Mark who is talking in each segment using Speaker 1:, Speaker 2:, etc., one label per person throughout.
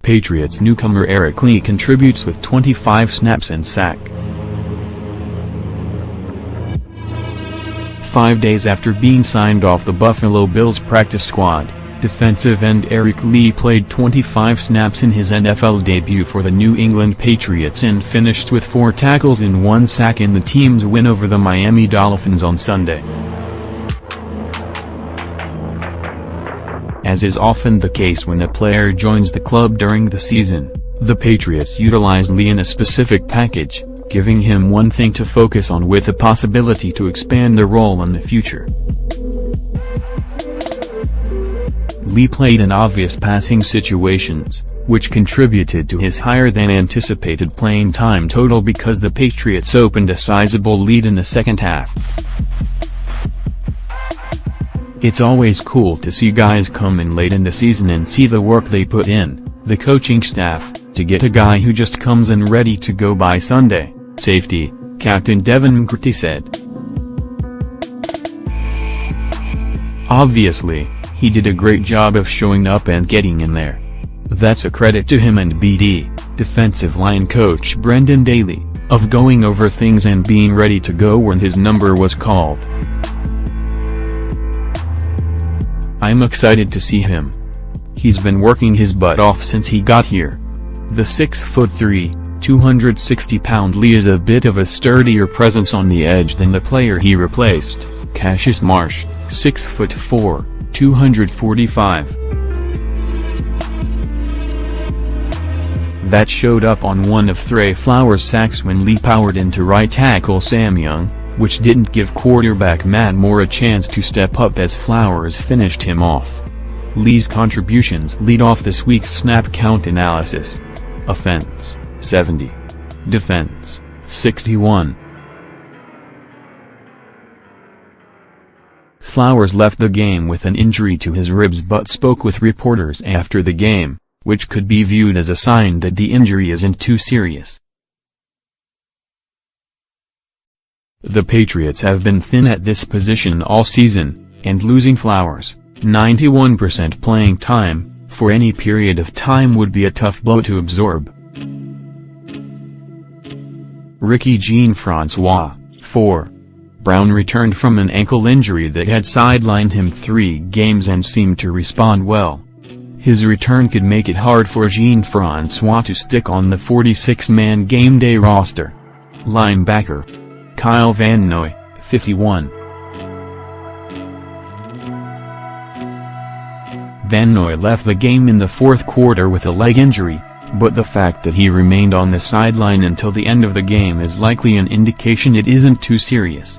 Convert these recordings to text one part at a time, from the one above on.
Speaker 1: Patriots newcomer Eric Lee contributes with 25 snaps and sack. 5 days after being signed off the Buffalo Bills practice squad, defensive end Eric Lee played 25 snaps in his NFL debut for the New England Patriots and finished with 4 tackles and 1 sack in the team's win over the Miami Dolphins on Sunday. As is often the case when a player joins the club during the season, the Patriots utilized Lee in a specific package, giving him one thing to focus on with the possibility to expand the role in the future. Lee played in obvious passing situations, which contributed to his higher-than-anticipated playing time total because the Patriots opened a sizable lead in the second half. It's always cool to see guys come in late in the season and see the work they put in, the coaching staff, to get a guy who just comes in ready to go by Sunday, safety, Captain Devin McCourty said. Obviously, he did a great job of showing up and getting in there. That's a credit to him and BD, defensive line coach Brendan Daly, of going over things and being ready to go when his number was called. I'm excited to see him. He's been working his butt off since he got here. The 6'3", 260-pound Lee is a bit of a sturdier presence on the edge than the player he replaced, Cassius Marsh, 6'4", 245. That showed up on one of Trey Flowers' sacks when Lee powered into right tackle Sam Young, which didn't give quarterback Matt Moore a chance to step up as Flowers finished him off. Lee's contributions lead off this week's snap count analysis. Offense, 70. Defense, 61. Flowers left the game with an injury to his ribs but spoke with reporters after the game, which could be viewed as a sign that the injury isn't too serious. The Patriots have been thin at this position all season, and losing Flowers, 91% playing time, for any period of time would be a tough blow to absorb. Ricky Jean-Francois, 4. Brown returned from an ankle injury that had sidelined him 3 games and seemed to respond well. His return could make it hard for Jean-Francois to stick on the 46-man game day roster. Linebacker Kyle Van Noy, 51. Van Noy left the game in the fourth quarter with a leg injury, but the fact that he remained on the sideline until the end of the game is likely an indication it isn't too serious.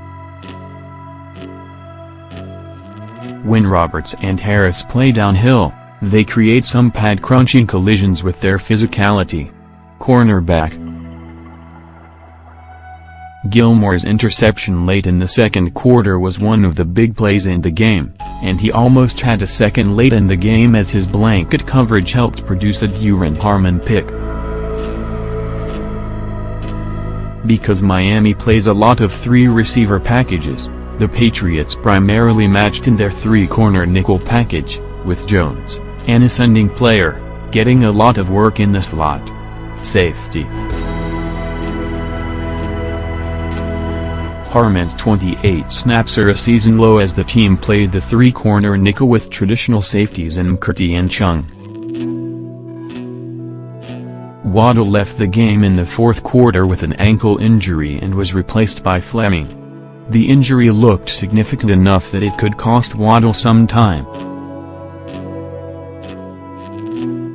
Speaker 1: When Roberts and Harris play downhill, they create some pad-crunching collisions with their physicality. Cornerback Gilmore's interception late in the second quarter was one of the big plays in the game, and he almost had a second late in the game as his blanket coverage helped produce a Duran Harmon pick. Because Miami plays a lot of 3-receiver packages, the Patriots primarily matched in their 3-corner nickel package, with Jones, an ascending player, getting a lot of work in the slot. Safety Harmon's 28 snaps are a season low as the team played the 3-corner nickel with traditional safeties in McCourty and Chung. Waddle left the game in the fourth quarter with an ankle injury and was replaced by Fleming. The injury looked significant enough that it could cost Waddle some time.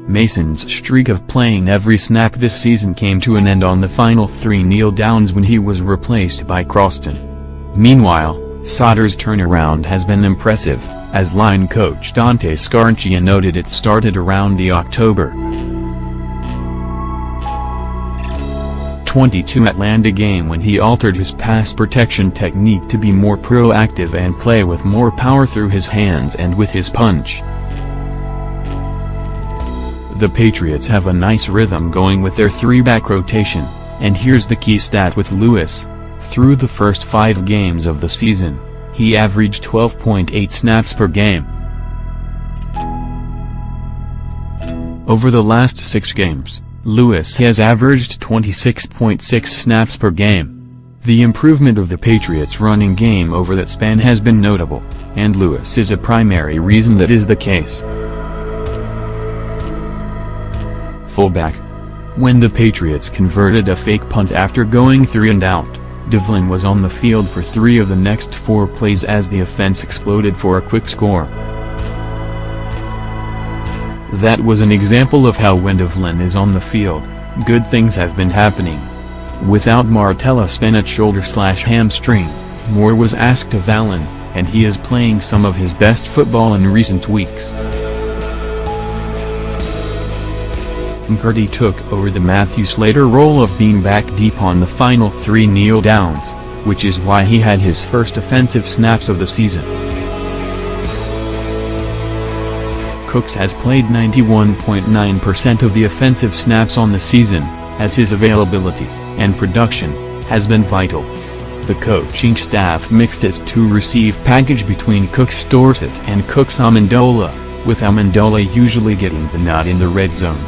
Speaker 1: Mason's streak of playing every snap this season came to an end on the final 3 kneel downs when he was replaced by Croston. Meanwhile, Sauter's turnaround has been impressive, as line coach Dante Scarnecchia noted it started around the October 22 Atlanta game when he altered his pass protection technique to be more proactive and play with more power through his hands and with his punch. The Patriots have a nice rhythm going with their 3-back rotation, and here's the key stat with Lewis. Through the first 5 games of the season, he averaged 12.8 snaps per game. Over the last 6 games, Lewis has averaged 26.6 snaps per game. The improvement of the Patriots' running game over that span has been notable, and Lewis is a primary reason that is the case. Fullback. When the Patriots converted a fake punt after going 3 and out, Devlin was on the field for 3 of the next 4 plays as the offense exploded for a quick score. That was an example of how when Devlin is on the field, good things have been happening. Without Martellus Bennett's shoulder/hamstring, more was asked of Allen, and he is playing some of his best football in recent weeks. McCarty took over the Matthew Slater role of being back deep on the final 3 kneel downs, which is why he had his first offensive snaps of the season. Cooks has played 91.9% of the offensive snaps on the season, as his availability and production has been vital. The coaching staff mixed its 2-receive package between Cooks Dorsett and Cooks Amendola, with Amendola usually getting the nod in the red zone.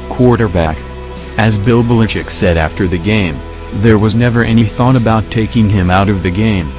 Speaker 1: Quarterback. As Bill Belichick said after the game, there was never any thought about taking him out of the game.